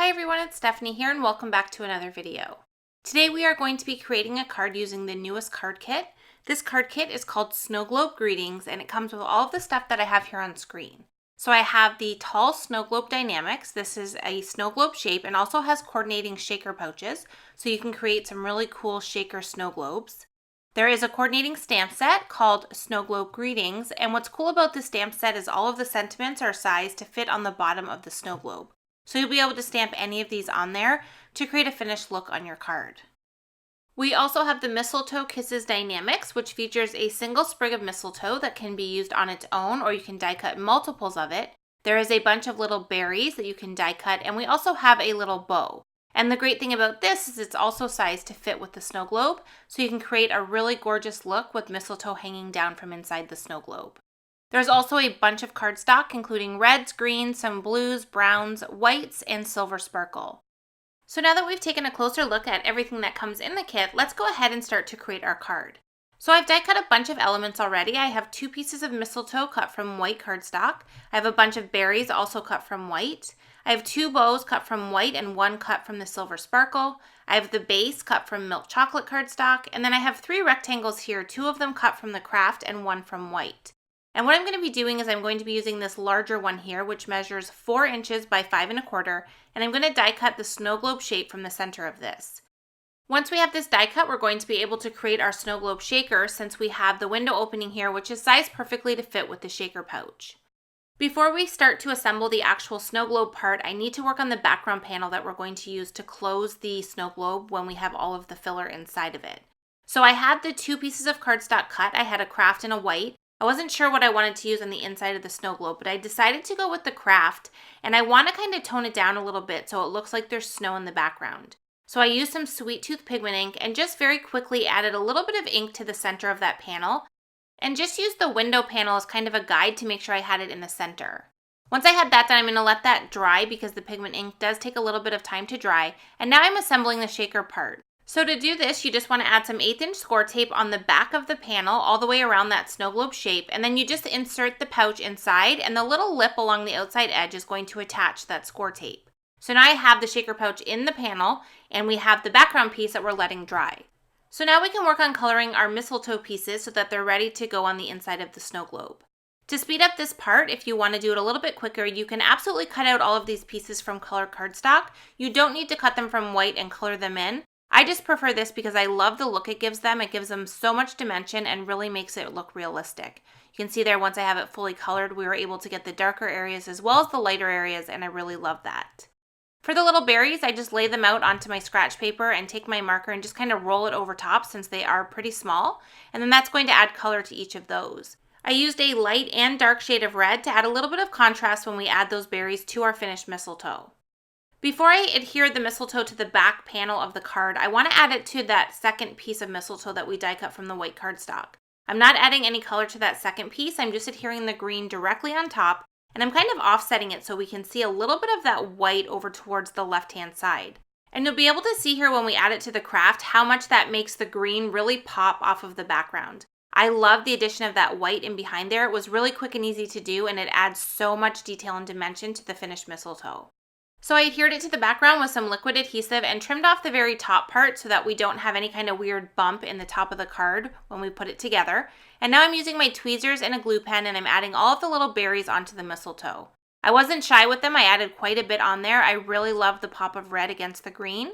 Hi everyone, it's Stephanie here and welcome back to another video. Today we are going to be creating a card using the newest card kit. This card kit is called Snow Globe Greetings and it comes with all of the stuff that I have here on screen. So I have the tall snow globe dynamics. This is a snow globe shape and also has coordinating shaker pouches, so you can create some really cool shaker snow globes. There is a coordinating stamp set called Snow Globe Greetings, and what's cool about this stamp set is all of the sentiments are sized to fit on the bottom of the snow globe. So you'll be able to stamp any of these on there to create a finished look on your card. We also have the Mistletoe Kisses Dynamics, which features a single sprig of mistletoe that can be used on its own, or you can die cut multiples of it. There is a bunch of little berries that you can die cut, and we also have a little bow. And the great thing about this is it's also sized to fit with the snow globe, so you can create a really gorgeous look with mistletoe hanging down from inside the snow globe. There's also a bunch of cardstock, including reds, greens, some blues, browns, whites, and silver sparkle. So now that we've taken a closer look at everything that comes in the kit, let's go ahead and start to create our card. So I've die cut a bunch of elements already. I have 2 pieces of mistletoe cut from white cardstock. I have a bunch of berries also cut from white. I have 2 bows cut from white and 1 cut from the silver sparkle. I have the base cut from milk chocolate cardstock, and then I have 3 rectangles here, 2 of them cut from the craft and 1 from white. And what I'm going to be doing is I'm going to be using this larger one here, which measures 4 inches by 5 1/4, and I'm going to die cut the snow globe shape from the center of this. Once we have this die cut, we're going to be able to create our snow globe shaker since we have the window opening here, which is sized perfectly to fit with the shaker pouch. Before we start to assemble the actual snow globe part, I need to work on the background panel that we're going to use to close the snow globe when we have all of the filler inside of it. So I had the 2 pieces of cardstock cut. I had a craft and a white. I wasn't sure what I wanted to use on the inside of the snow globe, but I decided to go with the craft, and I want to kind of tone it down a little bit so it looks like there's snow in the background. So I used some Sweet Tooth pigment ink and just very quickly added a little bit of ink to the center of that panel, and just used the window panel as kind of a guide to make sure I had it in the center. Once I had that done, I'm going to let that dry because the pigment ink does take a little bit of time to dry, and now I'm assembling the shaker part. So to do this, you just want to add some 1/8" score tape on the back of the panel all the way around that snow globe shape, and then you just insert the pouch inside, and the little lip along the outside edge is going to attach that score tape. So now I have the shaker pouch in the panel, and we have the background piece that we're letting dry. So now we can work on coloring our mistletoe pieces so that they're ready to go on the inside of the snow globe. To speed up this part, if you want to do it a little bit quicker, you can absolutely cut out all of these pieces from colored cardstock. You don't need to cut them from white and color them in. I just prefer this because I love the look it gives them. It gives them so much dimension and really makes it look realistic. You can see there once I have it fully colored, we were able to get the darker areas as well as the lighter areas, and I really love that. For the little berries, I just lay them out onto my scratch paper and take my marker and just kind of roll it over top since they are pretty small, and then that's going to add color to each of those. I used a light and dark shade of red to add a little bit of contrast when we add those berries to our finished mistletoe. Before I adhere the mistletoe to the back panel of the card, I want to add it to that second piece of mistletoe that we die cut from the white cardstock. I'm not adding any color to that second piece, I'm just adhering the green directly on top, and I'm kind of offsetting it so we can see a little bit of that white over towards the left-hand side. And you'll be able to see here when we add it to the craft how much that makes the green really pop off of the background. I love the addition of that white in behind there. It was really quick and easy to do, and it adds so much detail and dimension to the finished mistletoe. So I adhered it to the background with some liquid adhesive and trimmed off the very top part so that we don't have any kind of weird bump in the top of the card when we put it together. And now I'm using my tweezers and a glue pen and I'm adding all of the little berries onto the mistletoe. I wasn't shy with them, I added quite a bit on there. I really love the pop of red against the green.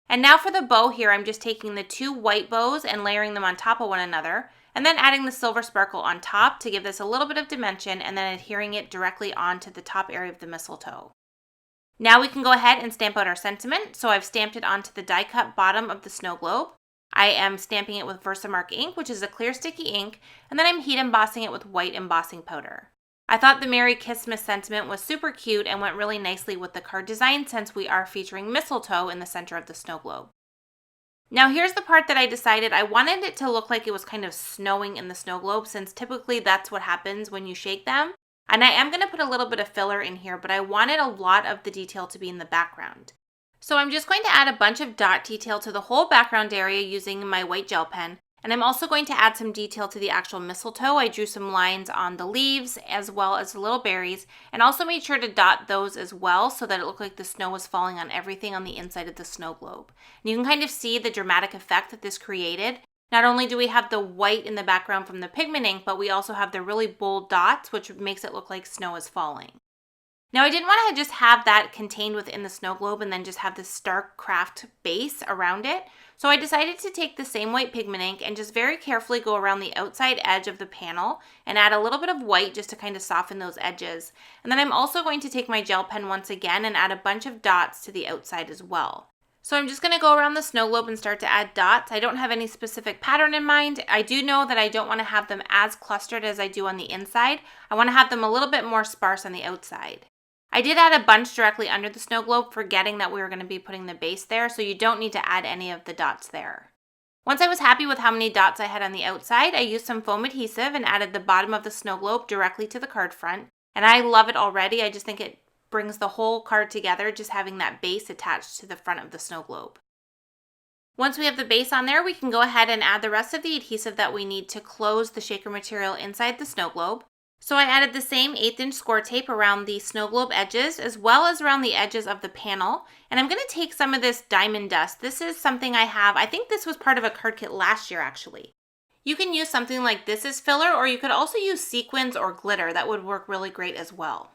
And now for the bow here, I'm just taking the 2 white bows and layering them on top of one another, and then adding the silver sparkle on top to give this a little bit of dimension and then adhering it directly onto the top area of the mistletoe. Now we can go ahead and stamp out our sentiment. So I've stamped it onto the die cut bottom of the snow globe. I am stamping it with Versamark ink, which is a clear sticky ink, and then I'm heat embossing it with white embossing powder. I thought the Merry Kissmas sentiment was super cute and went really nicely with the card design since we are featuring mistletoe in the center of the snow globe. Now here's the part that I decided I wanted it to look like it was kind of snowing in the snow globe since typically that's what happens when you shake them. And I am going to put a little bit of filler in here, but I wanted a lot of the detail to be in the background. So I'm just going to add a bunch of dot detail to the whole background area using my white gel pen. And I'm also going to add some detail to the actual mistletoe. I drew some lines on the leaves as well as the little berries, and also made sure to dot those as well so that it looked like the snow was falling on everything on the inside of the snow globe. And you can kind of see the dramatic effect that this created. Not only do we have the white in the background from the pigment ink, but we also have the really bold dots, which makes it look like snow is falling. Now, I didn't want to just have that contained within the snow globe and then just have this stark craft base around it. So I decided to take the same white pigment ink and just very carefully go around the outside edge of the panel and add a little bit of white just to kind of soften those edges. And then I'm also going to take my gel pen once again and add a bunch of dots to the outside as well. So I'm just going to go around the snow globe and start to add dots. I don't have any specific pattern in mind. I do know that I don't want to have them as clustered as I do on the inside. I want to have them a little bit more sparse on the outside. I did add a bunch directly under the snow globe, forgetting that we were going to be putting the base there, so you don't need to add any of the dots there. Once I was happy with how many dots I had on the outside, I used some foam adhesive and added the bottom of the snow globe directly to the card front. And I love it already. I just think it brings the whole card together, just having that base attached to the front of the snow globe. Once we have the base on there, we can go ahead and add the rest of the adhesive that we need to close the shaker material inside the snow globe. So I added the same 1/8" score tape around the snow globe edges as well as around the edges of the panel. And I'm going to take some of this diamond dust. This is something I have. I think this was part of a card kit last year actually. You can use something like this as filler, or you could also use sequins or glitter. That would work really great as well.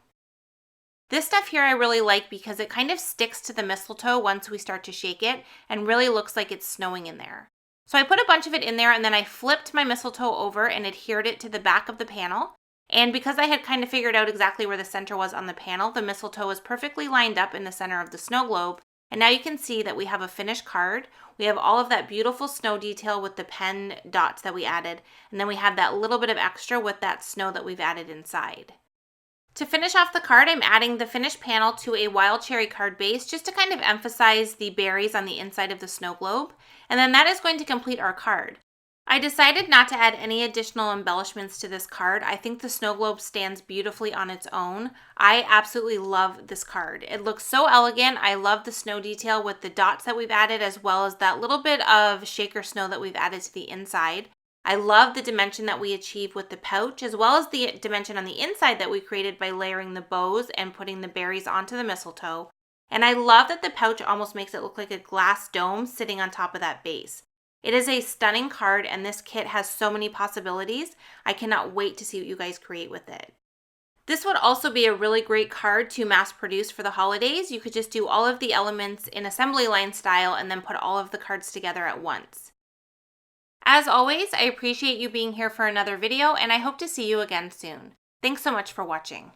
This stuff here I really like because it kind of sticks to the mistletoe once we start to shake it and really looks like it's snowing in there. So I put a bunch of it in there and then I flipped my mistletoe over and adhered it to the back of the panel. And because I had kind of figured out exactly where the center was on the panel, the mistletoe was perfectly lined up in the center of the snow globe. And now you can see that we have a finished card. We have all of that beautiful snow detail with the pen dots that we added. And then we have that little bit of extra with that snow that we've added inside. To finish off the card, I'm adding the finished panel to a wild cherry card base just to kind of emphasize the berries on the inside of the snow globe. And then that is going to complete our card. I decided not to add any additional embellishments to this card. I think the snow globe stands beautifully on its own. I absolutely love this card. It looks so elegant. I love the snow detail with the dots that we've added as well as that little bit of shaker snow that we've added to the inside. I love the dimension that we achieve with the pouch as well as the dimension on the inside that we created by layering the bows and putting the berries onto the mistletoe. And I love that the pouch almost makes it look like a glass dome sitting on top of that base. It is a stunning card and this kit has so many possibilities. I cannot wait to see what you guys create with it. This would also be a really great card to mass produce for the holidays. You could just do all of the elements in assembly line style and then put all of the cards together at once. As always, I appreciate you being here for another video and I hope to see you again soon. Thanks so much for watching.